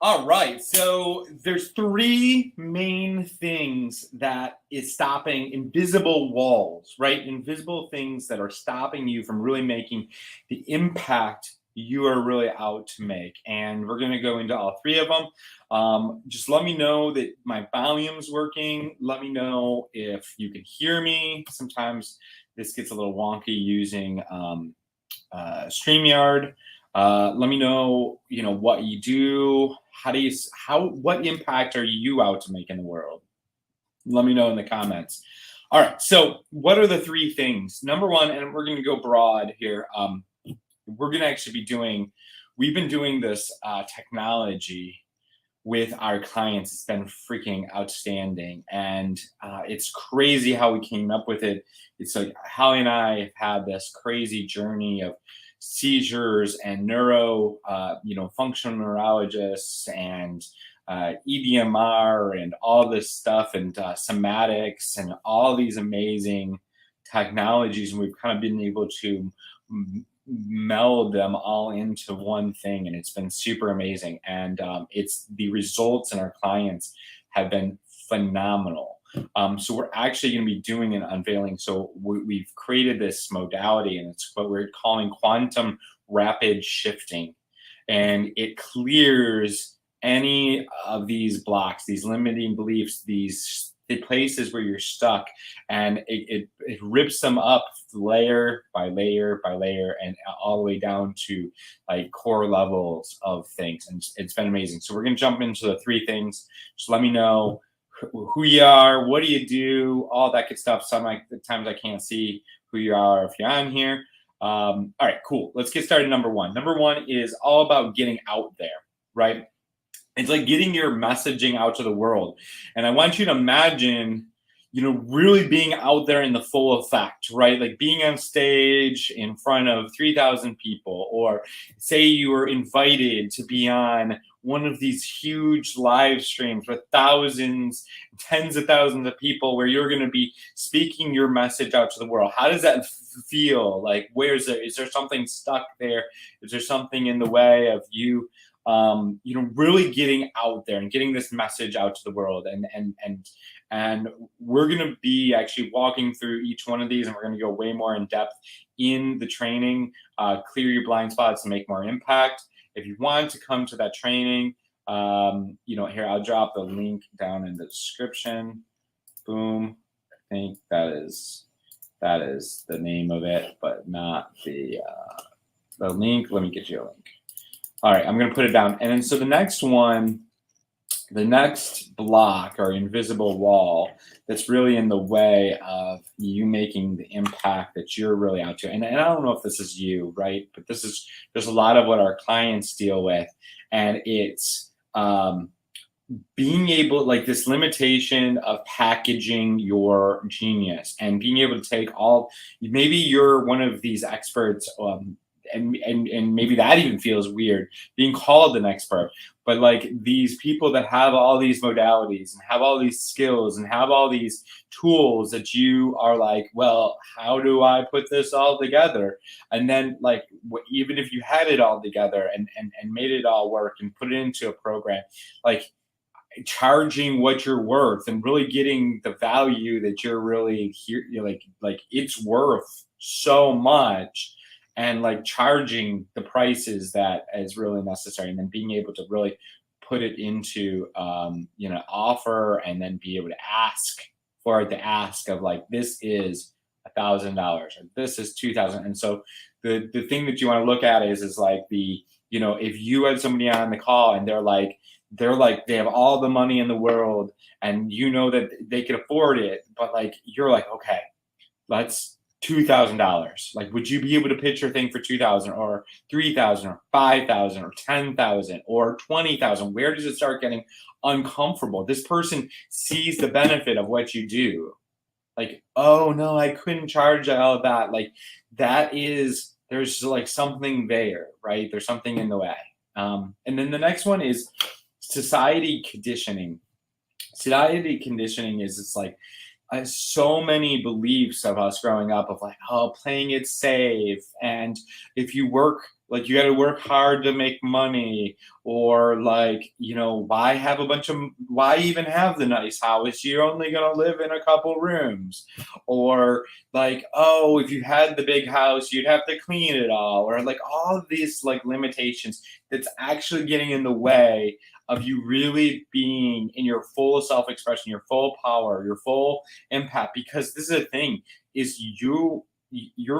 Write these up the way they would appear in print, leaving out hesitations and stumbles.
All right. So there's three main things that is stopping invisible walls, right? Invisible things that are stopping you from really making the impact you are really out to make. And we're going to go into all three of them. Just let me know that my volume's working. Let me know if you can hear me. Sometimes this gets a little wonky using StreamYard. Let me know, what you do. What impact are you out to make in the world? Let me know in the comments. All right. So, what are the three things? Number one, and we're going to go broad here. We're going to actually we've been doing this technology with our clients. It's been freaking outstanding. And it's crazy how we came up with it. It's like Holly and I have had this crazy journey of seizures and functional neurologists and EDMR and all this stuff and somatics and all these amazing technologies. And we've kind of been able to meld them all into one thing, and it's been super amazing. And it's the results in our clients have been phenomenal. So we're actually going to be doing an unveiling. So we've created this modality, and it's what we're calling quantum rapid shifting, and it clears any of these blocks, these limiting beliefs, the places where you're stuck, and it rips them up layer by layer by layer and all the way down to like core levels of things. And it's been amazing. So we're going to jump into the three things. Just let me know who you are, what do you do, all that good stuff. Sometimes I can't see who you are if you're on here. All right, cool. Let's get started. Number one is all about getting out there, right? It's like getting your messaging out to the world. And I want you to imagine, really being out there in the full effect, right? Like being on stage in front of 3,000 people, or say you were invited to be on one of these huge live streams with thousands, tens of thousands of people where you're going to be speaking your message out to the world. How does that feel? Like, is there something stuck there? Is there something in the way of you? Really getting out there and getting this message out to the world. And we're going to be actually walking through each one of these, and we're going to go way more in depth in the training, clear your blind spots to make more impact. If you want to come to that training, here, I'll drop the link down in the description. Boom. I think that is the name of it, but not the link. Let me get you a link. All right, I'm going to put it down. And then so the next block or invisible wall that's really in the way of you making the impact that you're really out to. And I don't know if this is you, right? But there's a lot of what our clients deal with. And it's being able, like this limitation of packaging your genius and being able to take maybe you're one of these experts, and maybe that even feels weird being called an expert, but like these people that have all these modalities and have all these skills and have all these tools that you are like, well, how do I put this all together? And then like even if you had it all together and made it all work and put it into a program, like charging what you're worth and really getting the value that you're really here, like it's worth so much, and like charging the prices that is really necessary, and then being able to really put it into offer, and then be able to ask for it, the ask of like, this is $1,000 or this is 2,000. And so the thing that you want to look at is like if you had somebody on the call and they're like they have all the money in the world and that they could afford it, but like you're like, okay, let's $2,000. Like, would you be able to pitch your thing for 2,000 or 3,000 or 5,000 or 10,000 or 20,000? Where does it start getting uncomfortable? This person sees the benefit of what you do. Like, oh no, I couldn't charge all of that. Like there's like something there, right? There's something in the way. And then the next one is society conditioning. Society conditioning is it's like so many beliefs of us growing up of like, oh, playing it safe, and if you work like you got to work hard to make money, or like, why even have the nice house, you're only going to live in a couple rooms, or like, oh, if you had the big house you'd have to clean it all, or like all of these like limitations that's actually getting in the way of you really being in your full self-expression, your full power, your full impact. Because this is the thing, is you're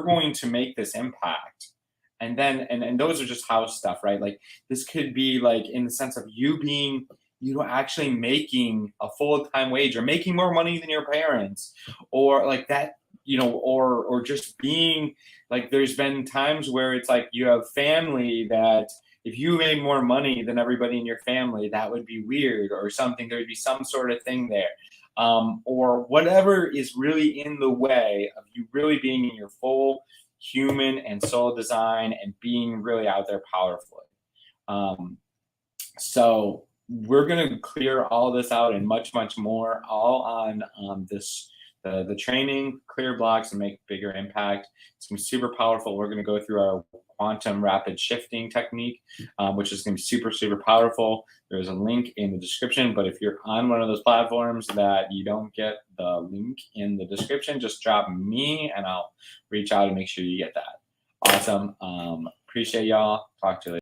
going to make this impact. And then and those are just house stuff, right? Like this could be like in the sense of you being, actually making a full-time wage, or making more money than your parents, or like that, or just being like, there's been times where it's like you have family that if you made more money than everybody in your family, that would be weird or something. There would be some sort of thing there. Or whatever is really in the way of you really being in your full human and soul design and being really out there powerfully. So we're going to clear all this out and much, much more, all on the training, clear blocks and make bigger impact. It's going to be super powerful. We're going to go through our quantum rapid shifting technique, which is going to be super, super powerful. There's a link in the description, but if you're on one of those platforms that you don't get the link in the description, just drop me and I'll reach out and make sure you get that. Awesome. Appreciate y'all. Talk to you later.